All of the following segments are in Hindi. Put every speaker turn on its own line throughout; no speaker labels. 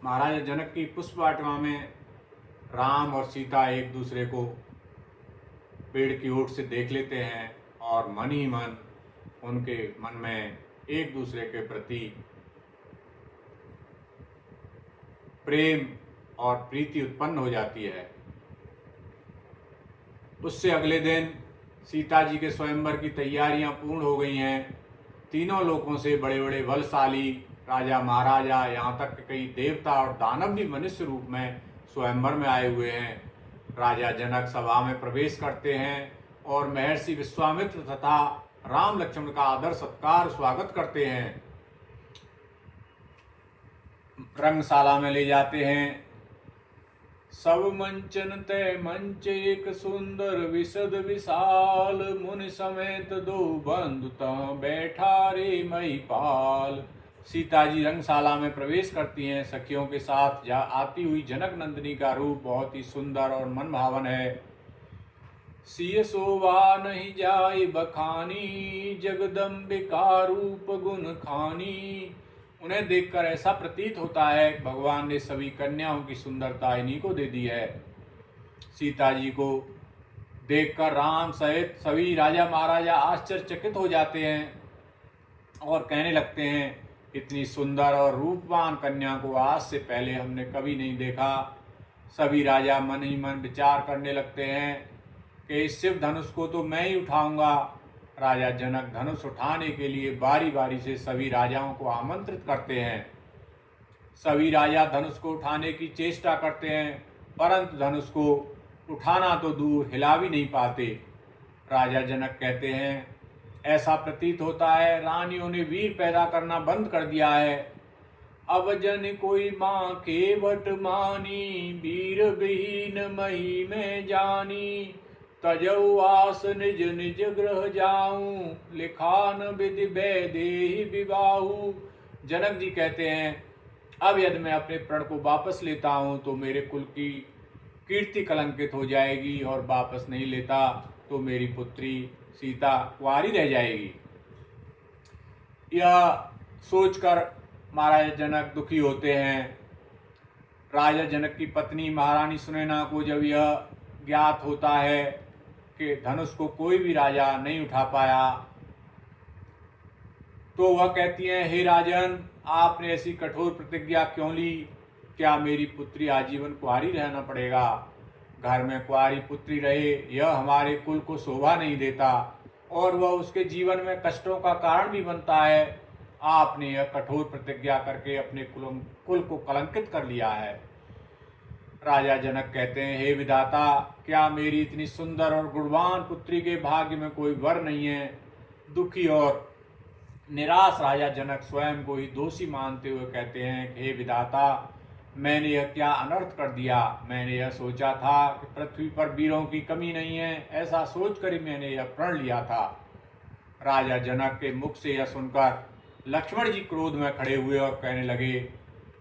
महाराजा जनक की पुष्प वाटिका में राम और सीता एक दूसरे को पेड़ की ओट से देख लेते हैं और मन ही मन उनके मन में एक दूसरे के प्रति प्रेम और प्रीति उत्पन्न हो जाती है। उससे अगले दिन सीता जी के स्वयंवर की तैयारियां पूर्ण हो गई हैं। तीनों लोकों से बड़े बड़े बलशाली राजा महाराजा, यहाँ तक कि कई देवता और दानव भी मनुष्य रूप में स्वयंवर में आए हुए हैं। राजा जनक सभा में प्रवेश करते हैं और महर्षि विश्वामित्र तथा राम लक्ष्मण का आदर सत्कार स्वागत करते हैं। रंगशाला में ले जाते हैं। सब मंचन तय मंच एक सुंदर विशद विशाल, मुनि समेत दो बंधु तह बैठा रे महिपाल। सीता जी रंगशाला में प्रवेश करती हैं। सखियों के साथ आती हुई जनक नंदिनी का रूप बहुत ही सुंदर और मनभावन है। सिय शोभा नहीं जाय बखानी, जगदम्बिका रूप गुण खानी। उन्हें देखकर ऐसा प्रतीत होता है भगवान ने सभी कन्याओं की सुंदरता इन्हीं को दे दी है। सीता जी को देखकर राम सहित सभी राजा महाराजा आश्चर्यचकित हो जाते हैं और कहने लगते हैं, इतनी सुंदर और रूपवान कन्या को आज से पहले हमने कभी नहीं देखा। सभी राजा मन ही मन विचार करने लगते हैं कि इस शिव धनुष को तो मैं ही उठाऊंगा। राजा जनक धनुष उठाने के लिए बारी बारी से सभी राजाओं को आमंत्रित करते हैं। सभी राजा धनुष को उठाने की चेष्टा करते हैं, परंतु धनुष को उठाना तो दूर हिला भी नहीं पाते। राजा जनक कहते हैं, ऐसा प्रतीत होता है रानियों ने वीर पैदा करना बंद कर दिया है। अब जन कोई माँ के भट मानी, वीर विहीन मही में जानी। तजौ आस निज निज गृह जाऊं, लिखान विधि वैदेही विवाहु। जनक जी कहते हैं, अब यदि मैं अपने प्रण को वापस लेता हूं तो मेरे कुल की कीर्ति कलंकित हो जाएगी, और वापस नहीं लेता तो मेरी पुत्री सीता कुंवारी रह जाएगी। यह सोचकर महाराजा जनक दुखी होते हैं। राजा जनक की पत्नी महारानी सुनैना को जब यह ज्ञात होता है कि धनुष को कोई भी राजा नहीं उठा पाया, तो वह कहती हैं, हे राजन, आपने ऐसी कठोर प्रतिज्ञा क्यों ली? क्या मेरी पुत्री आजीवन कुंवारी रहना पड़ेगा? घर में कुंवारी पुत्री रहे यह हमारे कुल को शोभा नहीं देता, और वह उसके जीवन में कष्टों का कारण भी बनता है। आपने यह कठोर प्रतिज्ञा करके अपने कुल को कलंकित कर लिया है। राजा जनक कहते हैं, हे विधाता, क्या मेरी इतनी सुंदर और गुणवान पुत्री के भाग्य में कोई वर नहीं है? दुखी और निराश राजा जनक स्वयं को ही दोषी मानते हुए कहते हैं, हे विधाता, मैंने यह क्या अनर्थ कर दिया? मैंने यह सोचा था कि पृथ्वी पर वीरों की कमी नहीं है, ऐसा सोचकर ही मैंने यह प्रण लिया था। राजा जनक के मुख से यह सुनकर लक्ष्मण जी क्रोध में खड़े हुए और कहने लगे,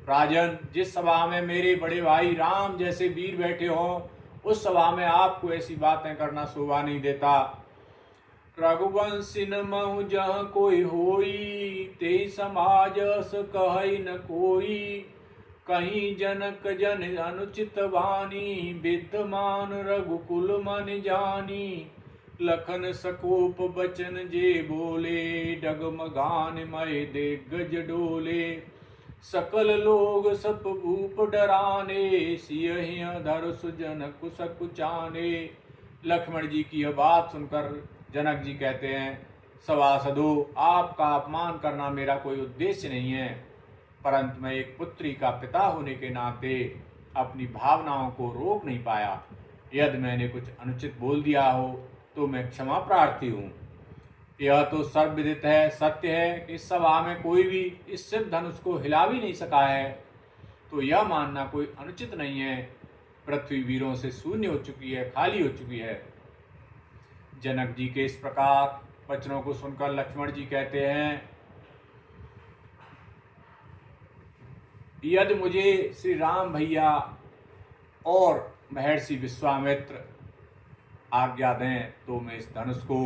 राजन, जिस सभा में मेरे बड़े भाई राम जैसे वीर बैठे हों, उस सभा में आपको ऐसी बातें करना शोभा नहीं देता। रघुवंशी महु जह कोई होई, ते समाज कहई न कोई। कहीं जनक जन अनुचित वाणी, विद्यमान रघुकुल मन जानी। लखन सकोप बचन जे बोले, डगमगान मय दिग्गज डोले। सकल लोग सप भूप डराने, सियहि धनुष जनक सकुचाने। लक्ष्मण जी की यह बात सुनकर जनक जी कहते हैं, सभासदों, आपका अपमान करना मेरा कोई उद्देश्य नहीं है, परंतु मैं एक पुत्री का पिता होने के नाते अपनी भावनाओं को रोक नहीं पाया। यदि मैंने कुछ अनुचित बोल दिया हो तो मैं क्षमा प्रार्थी हूँ। यह तो सर्वविदित है, सत्य है कि इस सभा में कोई भी इस शिव धनुष को हिला भी नहीं सका है, तो यह मानना कोई अनुचित नहीं है। पृथ्वी वीरों से शून्य हो चुकी है, खाली हो चुकी है। जनक जी के इस प्रकार वचनों को सुनकर लक्ष्मण जी कहते हैं, यदि मुझे श्री राम भैया और महर्षि विश्वामित्र आज्ञा दें तो मैं इस धनुष को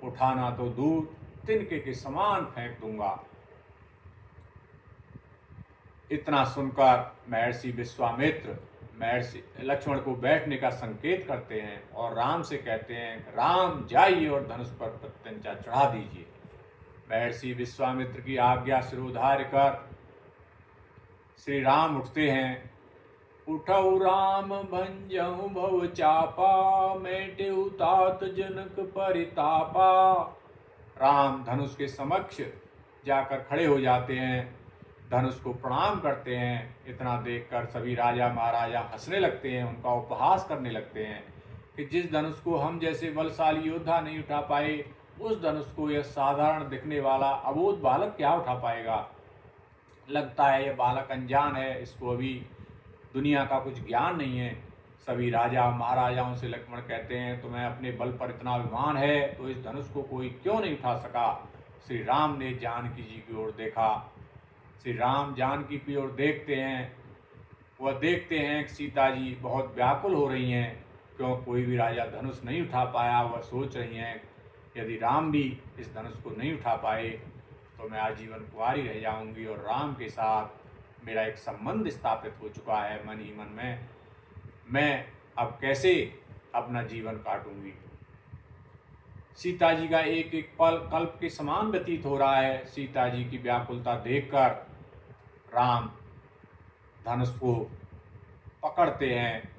उठाना तो दूर तिनके के समान फेंक दूंगा। इतना सुनकर महर्षि विश्वामित्र महर्षि लक्ष्मण को बैठने का संकेत करते हैं और राम से कहते हैं, राम जाइए और धनुष पर प्रत्यंचा चढ़ा दीजिए। महर्षि विश्वामित्र की आज्ञा सिरोधार्य कर श्री राम उठते हैं। उठऊ राम भंजहु भव चापा, मेटेउ तात जनक परितापा। राम धनुष के समक्ष जाकर खड़े हो जाते हैं, धनुष को प्रणाम करते हैं। इतना देखकर सभी राजा महाराजा हंसने लगते हैं, उनका उपहास करने लगते हैं कि जिस धनुष को हम जैसे बलशाली योद्धा नहीं उठा पाए, उस धनुष को यह साधारण दिखने वाला अबोध बालक क्या उठा पाएगा। लगता है यह बालक अनजान है, इसको अभी दुनिया का कुछ ज्ञान नहीं है। सभी राजा महाराजाओं से लक्ष्मण कहते हैं, तुम्हें अपने बल पर इतना अभिमान है तो इस धनुष को कोई क्यों नहीं उठा सका। श्री राम ने जानकी जी की ओर देखा। श्री राम जानकी की ओर देखते हैं। वह देखते हैं कि सीता जी बहुत व्याकुल हो रही हैं, क्यों कोई भी राजा धनुष नहीं उठा पाया। वह सोच रही हैं, यदि राम भी इस धनुष को नहीं उठा पाए तो मैं आजीवन कुंवारी रह जाऊंगी और राम के साथ मेरा एक संबंध स्थापित हो चुका है मन ही मन में। मैं अब कैसे अपना जीवन काटूंगी। सीता जी का एक एक पल कल्प के समान व्यतीत हो रहा है। सीता जी की व्याकुलता देखकर राम धनुष को पकड़ते हैं।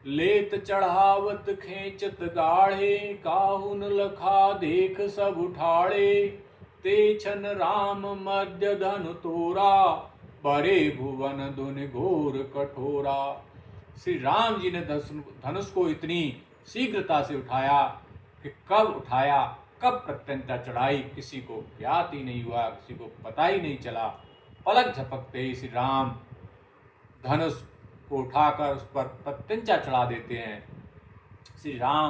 लेत चढ़ावत खेचत गाढ़े, काहुन लखा देख सब उठाड़े। ते छन राम मध्य धनु तोरा, बरे भुवन धुन घोर कठोरा। श्री राम जी ने धनुष को इतनी शीघ्रता से उठाया कि कब उठाया कब प्रत्यंता चढ़ाई किसी को ज्ञात ही नहीं हुआ, किसी को पता ही नहीं चला। पलक झपकते ही श्री राम धनुष को उठाकर उस पर प्रत्यंचा चढ़ा देते हैं। श्री राम